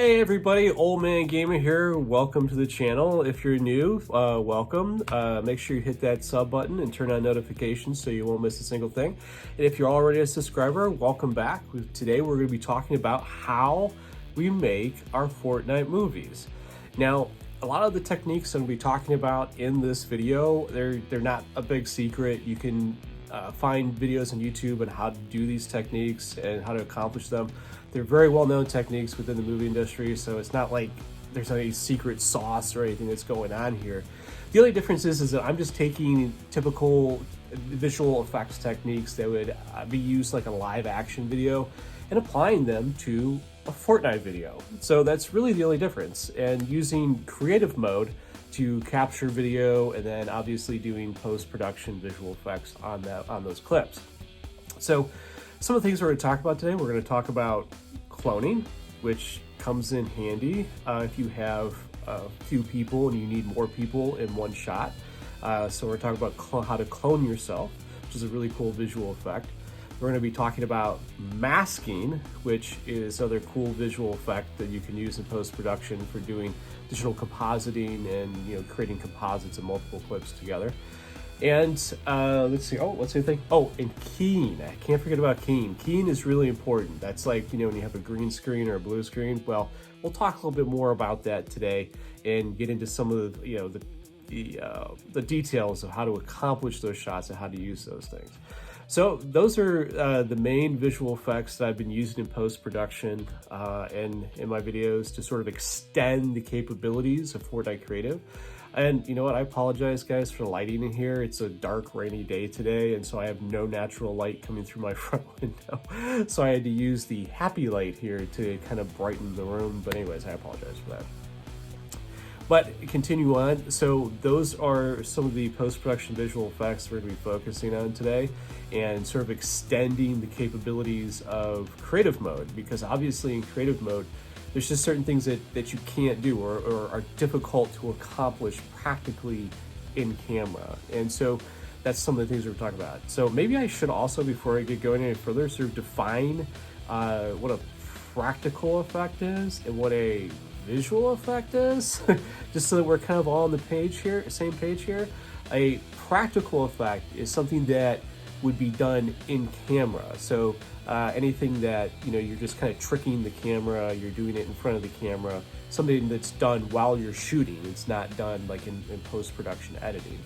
Hey everybody, Oldman Gamer here. Welcome to the channel. If you're new, welcome. Make sure you hit that sub button and turn on notifications so you won't miss a single thing. And if you're already a subscriber, welcome back. Today we're going to be talking about how we make our Fortnite movies. Now, a lot of the techniques I'm going to be talking about in this video, they're not a big secret. You can find videos on YouTube on how to do these techniques and how to accomplish them. They're very well-known techniques within the movie industry, so it's not like there's any secret sauce or anything that's going on here. The only difference is that I'm just taking typical visual effects techniques that would be used like a live action video and applying them to a Fortnite video. So that's really the only difference, and using creative mode to capture video and then obviously doing post-production visual effects on those clips. So some of the things we're going to talk about today, we're going to talk about cloning, which comes in handy if you have a few people and you need more people in one shot. So we're talking about how to clone yourself, which is a really cool visual effect. We're going to be talking about masking, which is another cool visual effect that you can use in post-production for doing digital compositing and creating composites of multiple clips together. And let's see, what's the other thing? Oh, and keying. I can't forget about keying. Keying is really important. That's like, when you have a green screen or a blue screen. Well, we'll talk a little bit more about that today and get into some of the, the details of how to accomplish those shots and how to use those things. So those are the main visual effects that I've been using in post-production and in my videos to sort of extend the capabilities of Fortnite Creative. And you know what, I apologize guys for the lighting in here. It's a dark, rainy day today, and so I have no natural light coming through my front window. So I had to use the happy light here to kind of brighten the room. But anyways, I apologize for that. But continue on. So those are some of the post-production visual effects we're going to be focusing on today and sort of extending the capabilities of creative mode, because obviously in creative mode, there's just certain things that you can't do or are difficult to accomplish practically in camera. And so that's some of the things we're talking about. So maybe I should also, before I get going any further, sort of define what a practical effect is and what a visual effect is, just so that we're kind of all on the page here, same page here. A practical effect is something that would be done in camera. So anything that you're just kind of tricking the camera, you're doing it in front of the camera, something that's done while you're shooting. It's not done like in post-production editing.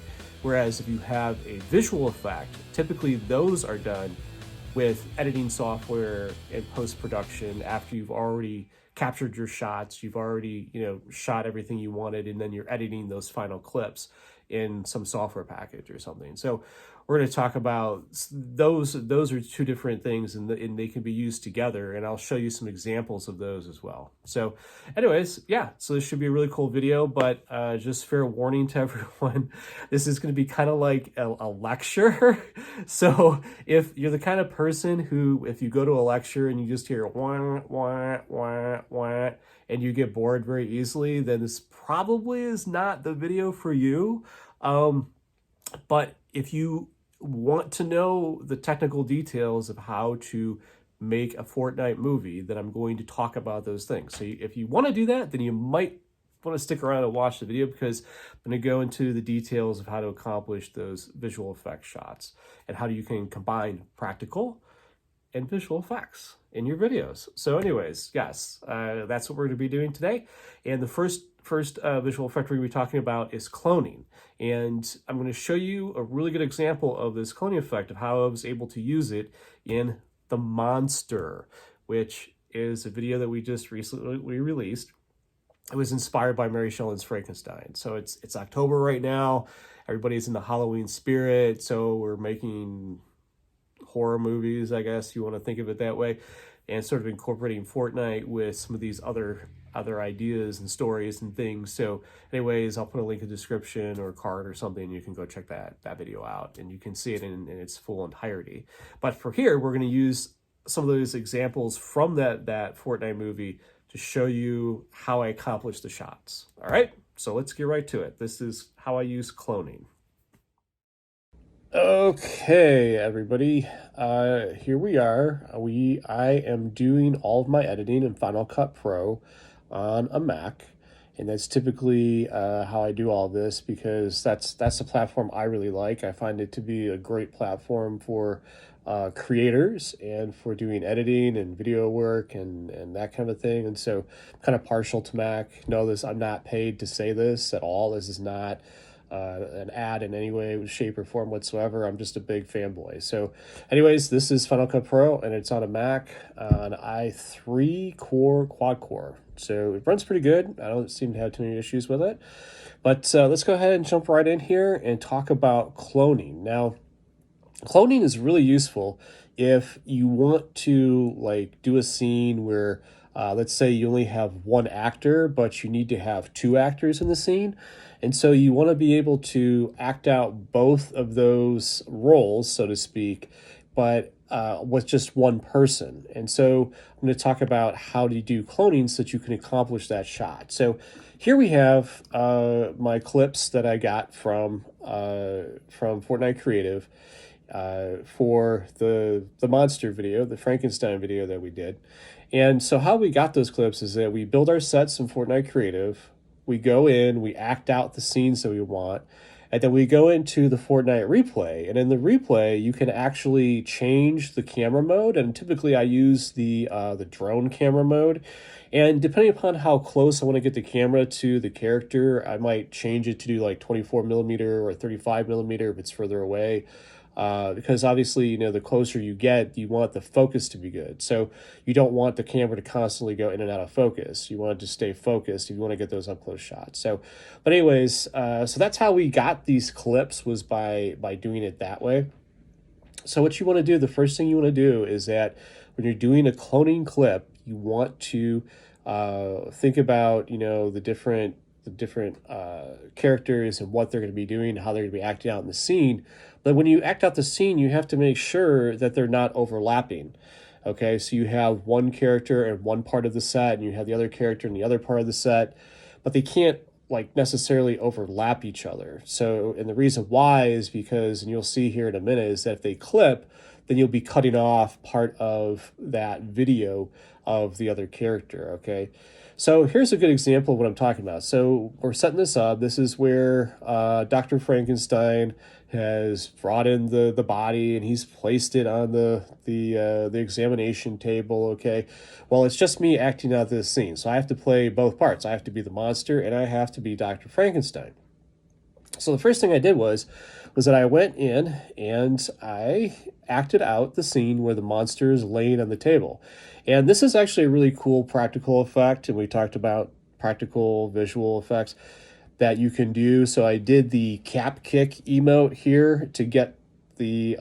Whereas if you have a visual effect, typically those are done with editing software and post-production after you've already captured your shots, you've already shot everything you wanted, and then you're editing those final clips in some software package or something. So we're going to talk about those are two different things, and they can be used together, and I'll show you some examples of those as well. So anyways, yeah, so this should be a really cool video, but just fair warning to everyone, this is going to be kind of like a lecture. So if you're the kind of person who, if you go to a lecture and you just hear wah, wah, wah, wah, and you get bored very easily, then this probably is not the video for you. But if you want to know the technical details of how to make a Fortnite movie, then I'm going to talk about those things. So if you want to do that, then you might want to stick around and watch the video, because I'm going to go into the details of how to accomplish those visual effects shots and how you can combine practical and visual effects in your videos. So anyways, yes, that's what we're going to be doing today. And the first visual effect we're going to be talking about is cloning. And I'm going to show you a really good example of this cloning effect, of how I was able to use it in The Monster, which is a video that we just recently released. It was inspired by Mary Shelley's Frankenstein. So it's October right now. Everybody's in the Halloween spirit. So we're making horror movies, I guess you want to think of it that way, and sort of incorporating Fortnite with some of these other ideas and stories and things. So anyways, I'll put a link in the description or a card or something. You can go check that video out and you can see it in its full entirety. But for here, we're going to use some of those examples from that Fortnite movie to show you how I accomplished the shots. All right, so let's get right to it. This is how I use cloning. Okay, everybody, here we are. I am doing all of my editing in Final Cut Pro. on a Mac. And that's typically how I do all this, because that's the platform I really like. I find it to be a great platform for creators and for doing editing and video work and that kind of thing. And so I'm kind of partial to Mac. Know this, I'm not paid to say this at all. This is not an ad in any way, shape, or form whatsoever. I'm just a big fanboy. So, anyways, this is Final Cut Pro, and it's on a Mac, an i3 core quad core. So it runs pretty good. I don't seem to have too many issues with it. But let's go ahead and jump right in here and talk about cloning. Now, cloning is really useful if you want to like do a scene where let's say you only have one actor, but you need to have two actors in the scene. And so you want to be able to act out both of those roles, so to speak, but with just one person. And so I'm going to talk about how to do cloning so that you can accomplish that shot. So here we have my clips that I got from Fortnite Creative for the monster video, the Frankenstein video that we did. And so how we got those clips is that we build our sets in Fortnite Creative. We go in, we act out the scenes that we want, and then we go into the Fortnite replay. And in the replay, you can actually change the camera mode. And typically I use the drone camera mode. And depending upon how close I want to get the camera to the character, I might change it to do like 24 millimeter or 35 millimeter if it's further away. Because obviously, you know, the closer you get, you want the focus to be good. So you don't want the camera to constantly go in and out of focus. You want it to stay focused if you want to get those up close shots. So, but anyways, so that's how we got these clips, was by doing it that way. So what you want to do, the first thing you want to do is that when you're doing a cloning clip, you want to think about, you know, the different characters and what they're going to be doing, how they're going to be acting out in the scene. But when you act out the scene, you have to make sure that they're not overlapping. Okay, so you have one character in one part of the set, and you have the other character in the other part of the set, but they can't like necessarily overlap each other. So, and the reason why is because, and you'll see here in a minute, is that if they clip, then you'll be cutting off part of that video of the other character, okay? So here's a good example of what I'm talking about. So we're setting this up. This is where Dr. Frankenstein has brought in the body, and he's placed it on the examination table, okay? Well, it's just me acting out this scene. So I have to play both parts. I have to be the monster, and I have to be Dr. Frankenstein. So the first thing I did was that I went in and I acted out the scene where the monster is laying on the table. And this is actually a really cool practical effect, and we talked about practical visual effects that you can do. So I did the cap kick emote here to get the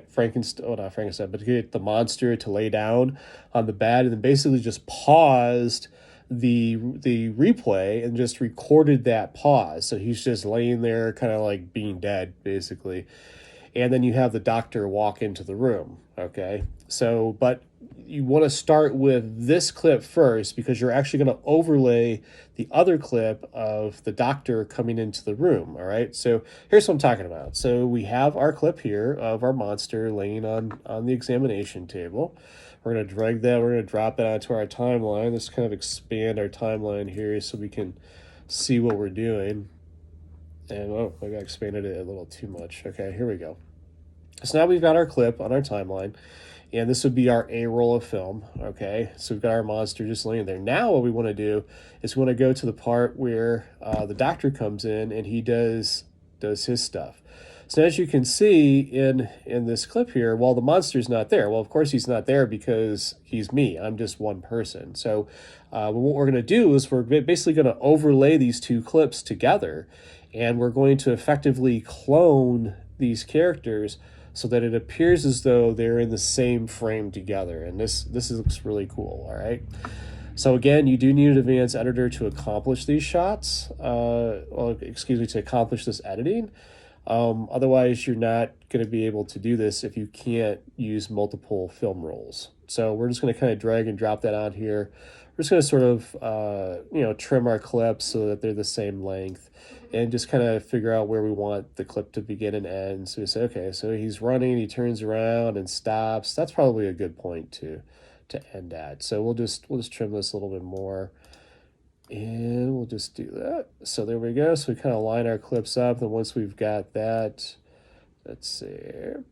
Frankenstein, oh, not Frankenstein, but to get the monster to lay down on the bed, and then basically just paused the replay and just recorded that pause. So he's just laying there kind of like being dead, basically. And then you have the doctor walk into the room, okay? So, but you want to start with this clip first, because you're actually going to overlay the other clip of the doctor coming into the room, all right? So here's what I'm talking about. So we have our clip here of our monster laying on the examination table. We're going to drag that, we're going to drop that onto our timeline. Let's kind of expand our timeline here so we can see what we're doing. And, oh, maybe I expanded it a little too much. Okay, here we go. So now we've got our clip on our timeline, and this would be our A roll of film, okay? So we've got our monster just laying there. Now what we want to do is we want to go to the part where the doctor comes in and he does his stuff. So as you can see in this clip here, well, the monster's not there. Well, of course he's not there because he's me. I'm just one person. So what we're going to do is we're basically going to overlay these two clips together, and we're going to effectively clone these characters so that it appears as though they're in the same frame together. And this looks really cool, all right? So again, you do need an advanced editor to accomplish these shots, to accomplish this editing. Otherwise, you're not going to be able to do this if you can't use multiple film rolls. So we're just going to kind of drag and drop that on here. We're just going to sort of, trim our clips so that they're the same length, and just kind of figure out where we want the clip to begin and end. So we say, okay, so he's running, he turns around and stops. That's probably a good point to to end at. So we'll just trim this a little bit more. And we'll just do that. So there we go. So we kind of line our clips up. And once we've got that, let's see,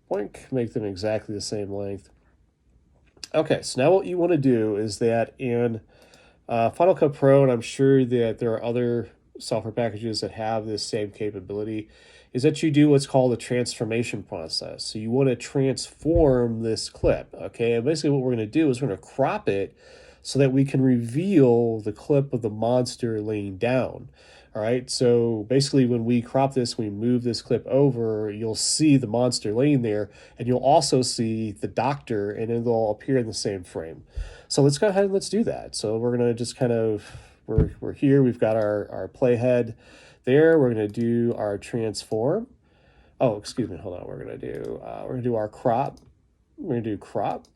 boink, make them exactly the same length. Okay, so now what you want to do is that in Final Cut Pro, and I'm sure that there are other software packages that have this same capability, is that you do what's called a transformation process. So you want to transform this clip, okay? And basically what we're going to do is we're going to crop it so that we can reveal the clip of the monster laying down. All right, so basically when we crop this, we move this clip over, you'll see the monster laying there, and you'll also see the doctor, and it'll appear in the same frame. So let's go ahead and let's do that. So we're gonna just kind of, we're here, we've got our playhead there, we're gonna do our transform. Oh, excuse me, hold on, we're gonna do our crop. We're gonna do crop.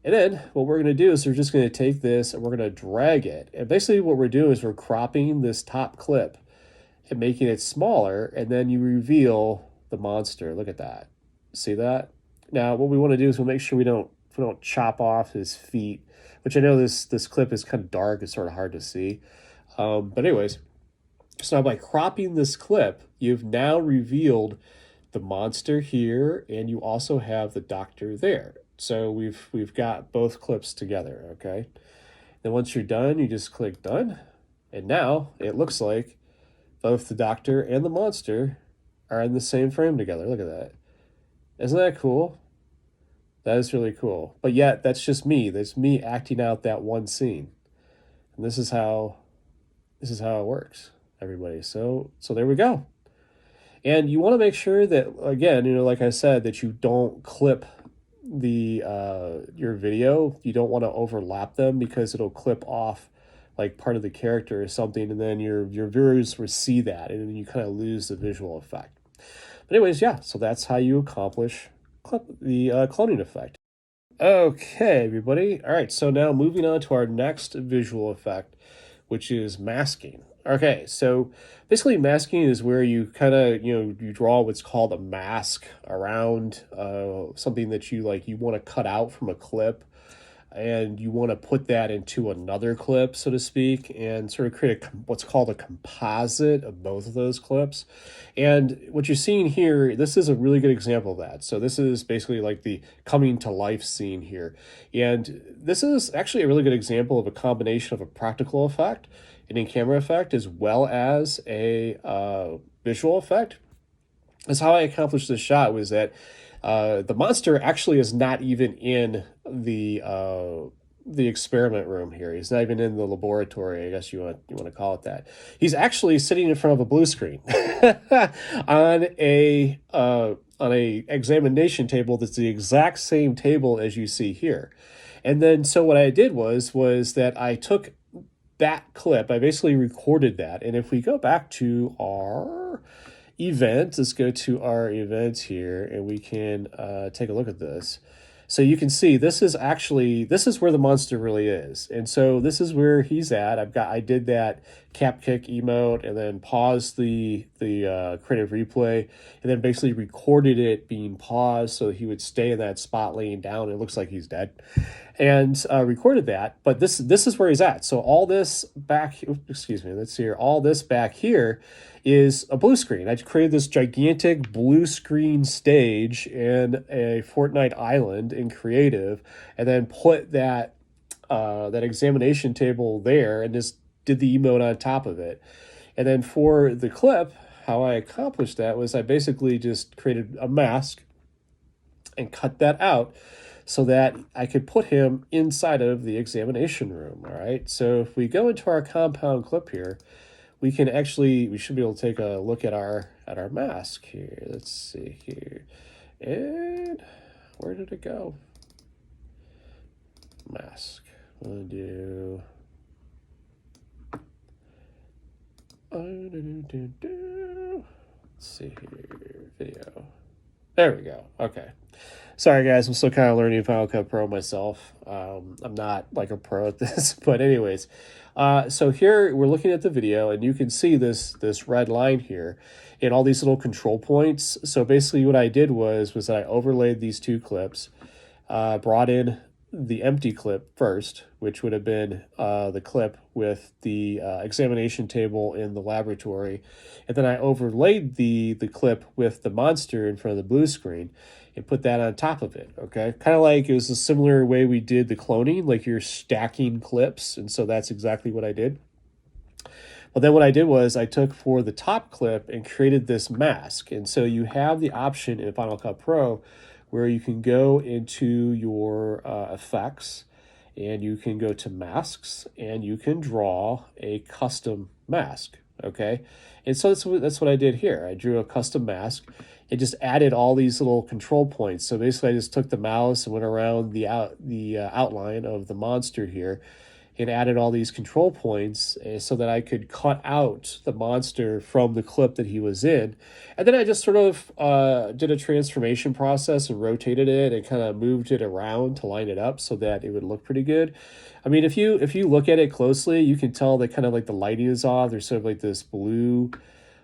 And then what we're going to do is we're just going to take this and we're going to drag it. And basically what we're doing is we're cropping this top clip and making it smaller, and then you reveal the monster. Look at that. See that? Now what we want to do is we'll make sure we don't chop off his feet, which I know this clip is kind of dark. It's sort of hard to see. But anyways, so now by cropping this clip, you've now revealed the monster here, and you also have the doctor there. So we've got both clips together, okay? Then once you're done, you just click done. And now it looks like both the doctor and the monster are in the same frame together. Look at that. Isn't that cool? That is really cool. But yet, that's just me. That's me acting out that one scene. And this is how it works, everybody. So there we go. And you want to make sure that, again, like I said, that you don't clip your video. You don't want to overlap them because it'll clip off like part of the character or something, and then your viewers will see that, and then you kind of lose the visual effect. But anyways, yeah, so that's how you accomplish the cloning effect. Okay, everybody. All right, so now moving on to our next visual effect, which is masking. Okay, so basically masking is where you kind of, you draw what's called a mask around something that you want to cut out from a clip, and you want to put that into another clip, so to speak, and sort of create what's called a composite of both of those clips. And what you're seeing here, this is a really good example of that. So this is basically like the coming to life scene here. And this is actually a really good example of a combination of a practical effect, an in-camera effect, as well as a visual effect. That's how I accomplished this shot, was that the monster actually is not even in the experiment room here. He's not even in the laboratory, I guess you want to call it that. He's actually sitting in front of a blue screen on a examination table that's the exact same table as you see here. And then so what I did was that I took that clip, I basically recorded that, and if we go back to our event, let's go to our event here, and we can take a look at this. So you can see this is where the monster really is, and so this is where he's at. I did that cap kick emote, and then paused the creative replay, and then basically recorded it being paused so he would stay in that spot laying down. It looks like he's dead, and recorded that. But this is where he's at. So all this back, excuse me, let's see here. All this back here is a blue screen. I created this gigantic blue screen stage in a Fortnite island in Creative, and then put that examination table there, and just did the emote on top of it. And then for the clip, how I accomplished that was I basically just created a mask and cut that out so that I could put him inside of the examination room. All right, so if we go into our compound clip here, we should be able to take a look at our mask here. Let's see here. And where did it go? Mask. We'll do. Let's see here. Video. There we go. Okay. Sorry, guys. I'm still kind of learning Final Cut Pro myself. I'm not like a pro at this, but anyways. So here we're looking at the video, and you can see this red line here and all these little control points. So basically what I did was I overlaid these two clips, brought in the empty clip first, which would have been the clip with the examination table in the laboratory. And then I overlaid the clip with the monster in front of the blue screen and put that on top of it, okay? Kind of like it was a similar way we did the cloning, like you're stacking clips. And so that's exactly what I did. Well, then what I did was I took for the top clip and created this mask. And so you have the option in Final Cut Pro where you can go into your effects and you can go to masks and you can draw a custom mask, okay? And so that's what I did here. I drew a custom mask. It just added all these little control points. So basically I just took the mouse and went around the outline of the monster here and added all these control points so that I could cut out the monster from the clip that he was in. And then I just sort of did a transformation process and rotated it and kind of moved it around to line it up so that it would look pretty good. I mean, if you look at it closely, you can tell that kind of like the lighting is off. There's sort of like this blue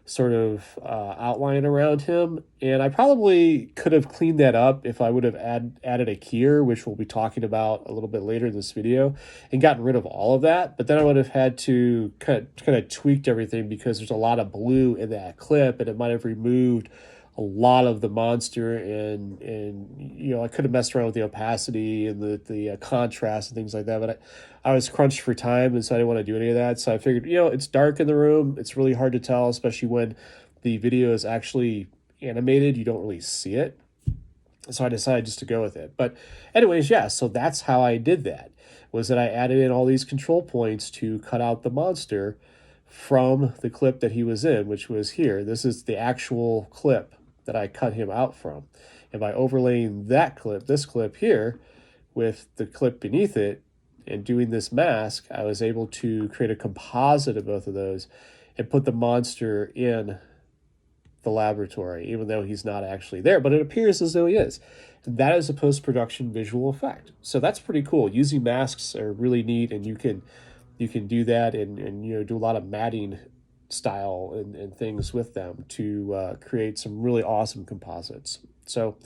sort of outline around him. And I probably could have cleaned that up if I would have added a keyer, which we'll be talking about a little bit later in this video, and gotten rid of all of that. But then I would have had to kind of tweaked everything because there's a lot of blue in that clip and it might have removed a lot of the monster, and you know, I could have messed around with the opacity and the contrast and things like that, but I was crunched for time, and so I didn't want to do any of that. So I figured, you know, it's dark in the room, it's really hard to tell, especially when the video is actually animated, you don't really see it. So I decided just to go with it. But anyways, yeah, so that's how I did that, was that I added in all these control points to cut out the monster from the clip that he was in, which was here. This is the actual clip that I cut him out from. And by overlaying that clip, this clip here, with the clip beneath it, and doing this mask, I was able to create a composite of both of those and put the monster in the laboratory, even though he's not actually there, but it appears as though he is. And that is a post-production visual effect. So that's pretty cool. Using masks are really neat, and you can do that and you know, do a lot of matting style and things with them to create some really awesome composites. So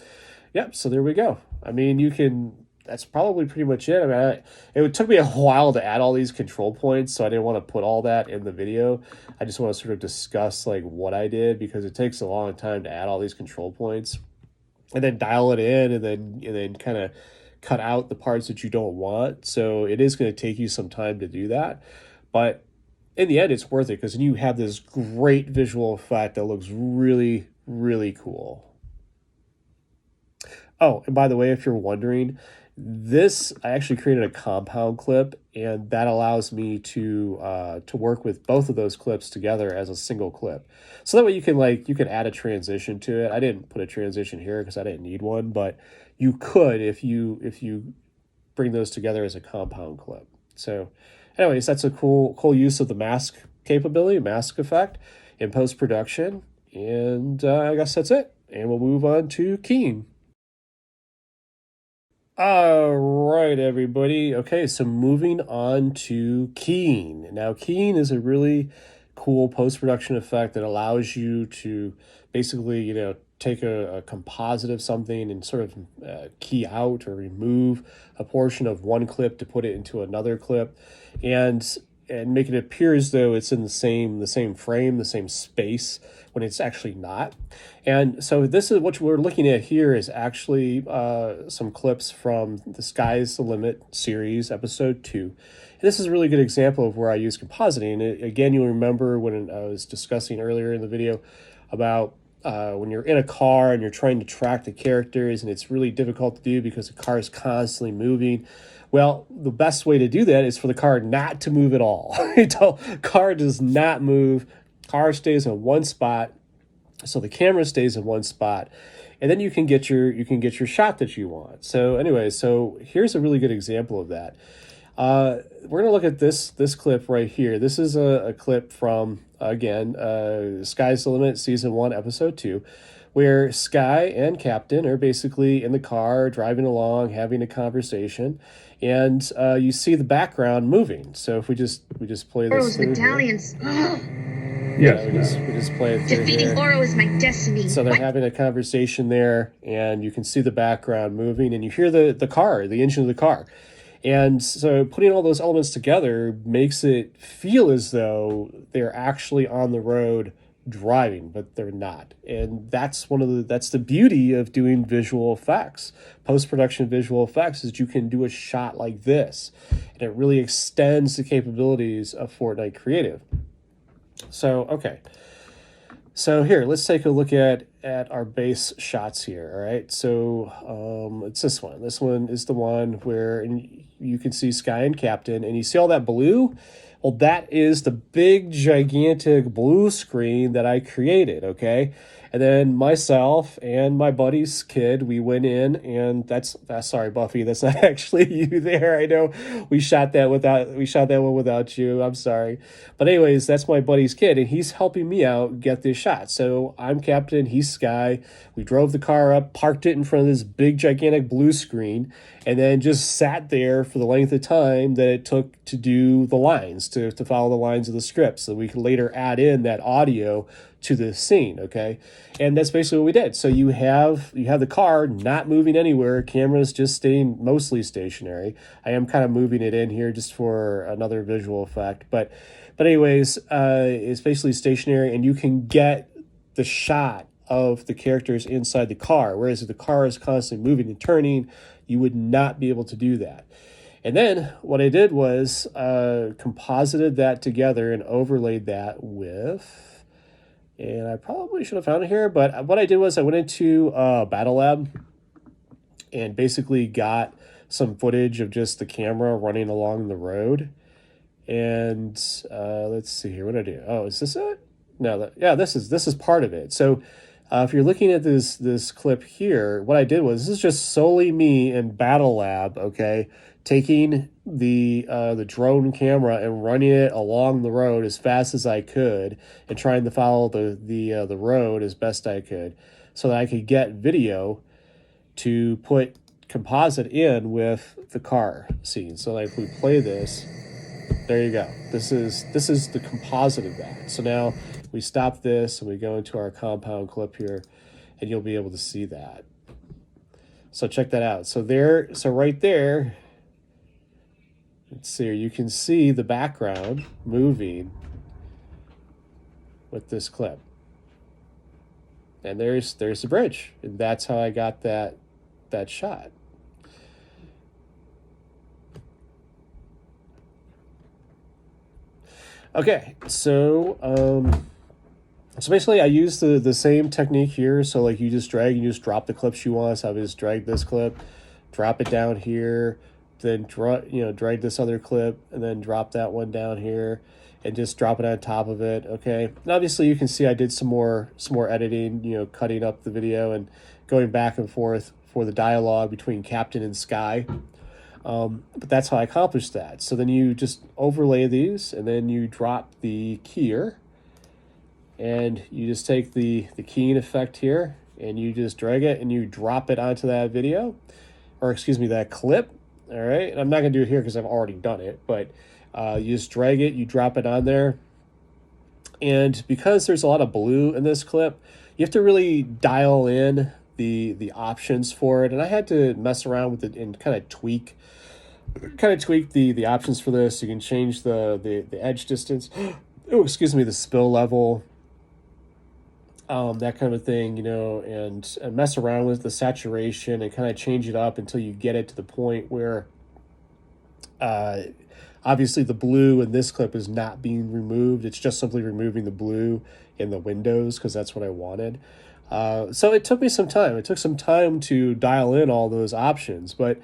yeah, so there we go. I mean, that's probably pretty much it. I mean, it took me a while to add all these control points, so I didn't want to put all that in the video. I just want to sort of discuss like what I did, because it takes a long time to add all these control points and then dial it in and then kind of cut out the parts that you don't want. So it is going to take you some time to do that, but in the end, it's worth it, because then you have this great visual effect that looks really, really cool. Oh, and by the way, if you're wondering, I actually created a compound clip, and that allows me to work with both of those clips together as a single clip. So that way you can add a transition to it. I didn't put a transition here because I didn't need one, but you could if you bring those together as a compound clip. So anyways, that's a cool use of the mask capability, mask effect in post-production. And I guess that's it. And we'll move on to keying. All right, everybody. Okay, so moving on to keying. Now, keying is a really cool post-production effect that allows you to basically, you know, take a composite of something and sort of key out or remove a portion of one clip to put it into another clip, and make it appear as though it's in the same frame, the same space, when it's actually not. And so this is what we're looking at here, is actually some clips from the Sky's the Limit series, episode 2. And this is a really good example of where I use compositing. Again, you'll remember when I was discussing earlier in the video about when you're in a car and you're trying to track the characters, and it's really difficult to do because the car is constantly moving. Well, the best way to do that is for the car not to move at all. Car does not move. Car stays in one spot, so the camera stays in one spot, and then you can get your shot that you want. So anyway, so here's a really good example of that. We're gonna look at this clip right here. This is a clip from, again, Sky's the Limit season 1 episode 2, where Sky and Captain are basically in the car driving along, having a conversation, and you see the background moving. So if we just play this through here. Yeah, we just play it through Defeating here. Oro is my destiny. So they're having a conversation there, and you can see the background moving, and you hear the car, the engine of the car. And so putting all those elements together makes it feel as though they're actually on the road driving, but they're not. And that's the beauty of doing visual effects. Post-production visual effects is you can do a shot like this, and it really extends the capabilities of Fortnite Creative. So, okay. So here, let's take a look at our base shots here. All right, so it's this one. This one is the one where you can see Sky and Captain, and you see all that blue. Well, that is the big, gigantic blue screen that I created. Okay, and then myself and my buddy's kid, we went in, and that's sorry, Buffy, that's not actually you there. I know we shot that one without you. I'm sorry, but anyways, that's my buddy's kid, and he's helping me out get this shot. So I'm Captain, he's Sky. We drove the car up, parked it in front of this big, gigantic blue screen, and then just sat there for the length of time that it took to do the lines, to follow the lines of the script, so we can later add in that audio to the scene. Okay, and that's basically what we did. So you have the car not moving anywhere, camera's just staying mostly stationary. I am kind of moving it in here just for another visual effect, but anyways, it's basically stationary, and you can get the shot of the characters inside the car, whereas if the car is constantly moving and turning, you would not be able to do that. And then what I did was composited that together and overlaid that with, and I probably should have found it here, but what I did was I went into Battle Lab and basically got some footage of just the camera running along the road. And let's see here, what did I do? Oh, is this it? No, yeah, this is part of it. So if you're looking at this clip here, what I did was, this is just solely me in Battle Lab, okay, taking the drone camera and running it along the road as fast as I could, and trying to follow the road as best I could, so that I could get video to put composite in with the car scene. So like if we play this, there you go. This is the composite of that. So now we stop this and we go into our compound clip here, and you'll be able to see that. So check that out. So right there, let's see here, you can see the background moving with this clip. And there's the bridge. And that's how I got that shot. Okay, so basically I use the same technique here. So like you just drop the clips you want. So I just drag this clip, drop it down here, then drag this other clip, and then drop that one down here, and just drop it on top of it. Okay, and obviously you can see I did some more editing, cutting up the video and going back and forth for the dialogue between Captain and Sky. But that's how I accomplished that. So then you just overlay these, and then you drop the keyer, and you just take the keying effect here, and you just drag it and you drop it onto that video, or excuse me, that clip. All right, and I'm not gonna do it here because I've already done it, but you just drag it, you drop it on there, and because there's a lot of blue in this clip, you have to really dial in the options for it, and I had to mess around with it and kind of tweak the options for this. You can change the edge distance, oh excuse me, the spill level, that kind of thing, and mess around with the saturation and kind of change it up until you get it to the point where obviously the blue in this clip is not being removed. It's just simply removing the blue in the windows, because that's what I wanted. So it took me some time. It took some time to dial in all those options, but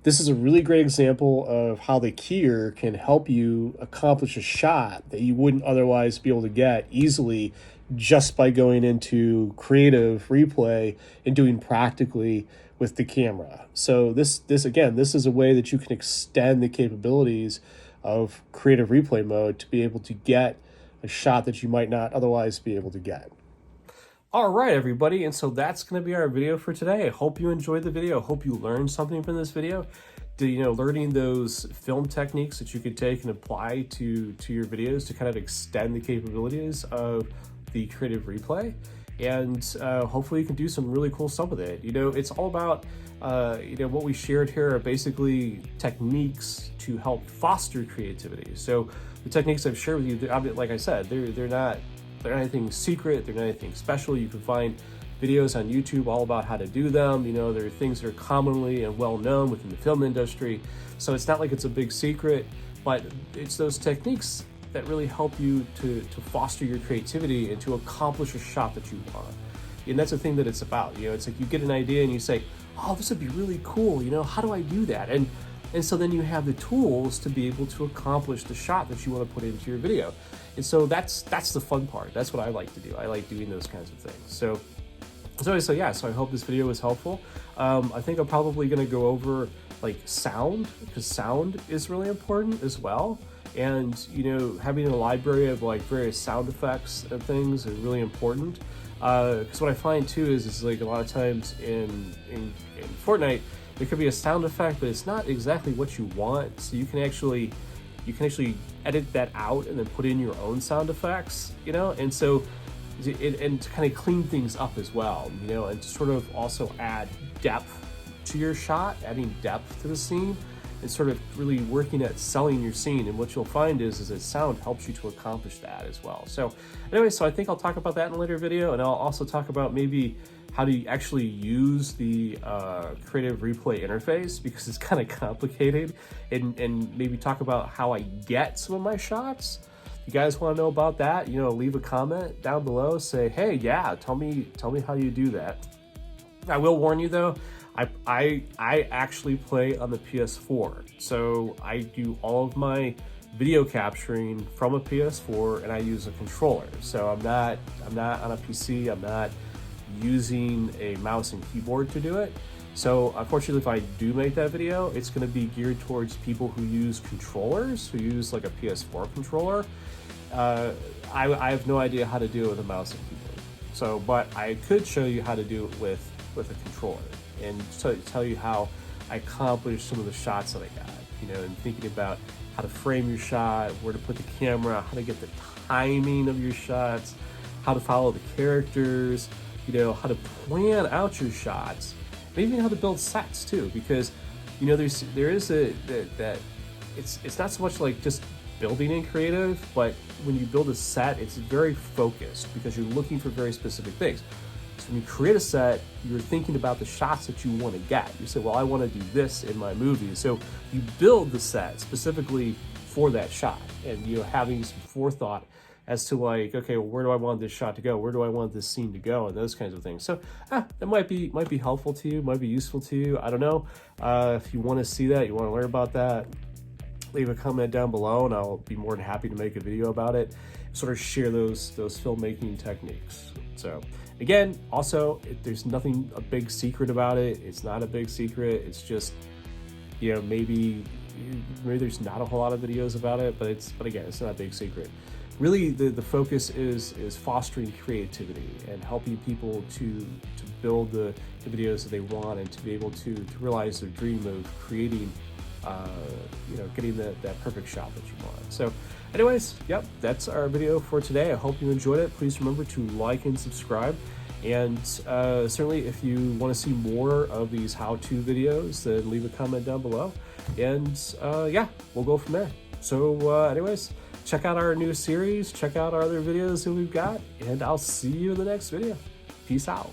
this is a really great example of how the keyer can help you accomplish a shot that you wouldn't otherwise be able to get easily just by going into Creative Replay and doing practically with the camera. So this is a way that you can extend the capabilities of Creative Replay mode to be able to get a shot that you might not otherwise be able to get. All right, everybody, and so that's going to be our video for today. I hope you enjoyed the video. I hope you learned something from this video. learning those film techniques that you could take and apply to your videos to kind of extend the capabilities of the creative replay. And hopefully you can do some really cool stuff with it. It's all about, what we shared here are basically techniques to help foster creativity. So the techniques I've shared with you, like I said, they're not anything secret, they're not anything special. You can find videos on YouTube all about how to do them. There are things that are commonly and well known within the film industry. So it's not like it's a big secret, but it's those techniques that really help you to foster your creativity and to accomplish a shot that you want. And that's the thing that it's about. It's like you get an idea and you say, oh, this would be really cool. How do I do that? And so then you have the tools to be able to accomplish the shot that you want to put into your video. And so that's the fun part. That's what I like to do. I like doing those kinds of things. So I hope this video was helpful. I think I'm probably going to go over like sound, because sound is really important as well. And having a library of like various sound effects and things is really important. Because what I find too is like a lot of times in Fortnite, there could be a sound effect, but it's not exactly what you want. So you can actually edit that out and then put in your own sound effects, and so and to kind of clean things up as well, and to sort of also add depth to your shot, adding depth to the scene, and sort of really working at selling your scene. And what you'll find is that sound helps you to accomplish that as well. So anyway, so I think I'll talk about that in a later video, and I'll also talk about maybe how to actually use the creative replay interface, because it's kind of complicated, and maybe talk about how I get some of my shots. If you guys want to know about that, leave a comment down below, say, hey, yeah, tell me how you do that. I will warn you though, I actually play on the PS4, so I do all of my video capturing from a PS4, and I use a controller. So I'm not on a PC. I'm not using a mouse and keyboard to do it. So unfortunately, if I do make that video, it's going to be geared towards people who use controllers, who use like a PS4 controller. I have no idea how to do it with a mouse and keyboard. So, but I could show you how to do it with a controller, and tell you how I accomplished some of the shots that I got, and thinking about how to frame your shot, where to put the camera, how to get the timing of your shots, how to follow the characters, how to plan out your shots, maybe even how to build sets too, because it's not so much like just building in creative, but when you build a set, it's very focused because you're looking for very specific things. So when you create a set, you're thinking about the shots that you want to get. You say, well, I want to do this in my movie. So you build the set specifically for that shot, and having some forethought as to like, okay, well, where do I want this shot to go? Where do I want this scene to go? And those kinds of things. So that might be helpful to you, might be useful to you. I don't know. If you want to see that, you want to learn about that, leave a comment down below, and I'll be more than happy to make a video about it, sort of share those filmmaking techniques. So again, also, there's nothing a big secret about it. It's not a big secret. It's just, maybe there's not a whole lot of videos about it, but again, it's not a big secret. Really, the focus is fostering creativity and helping people to build the videos that they want, and to be able to realize their dream of creating, getting that perfect shot that you want. So anyways, yep, that's our video for today. I hope you enjoyed it. Please remember to like and subscribe. And certainly if you want to see more of these how-to videos, then leave a comment down below. And yeah, we'll go from there. So anyways, check out our new series, check out our other videos that we've got, and I'll see you in the next video. Peace out.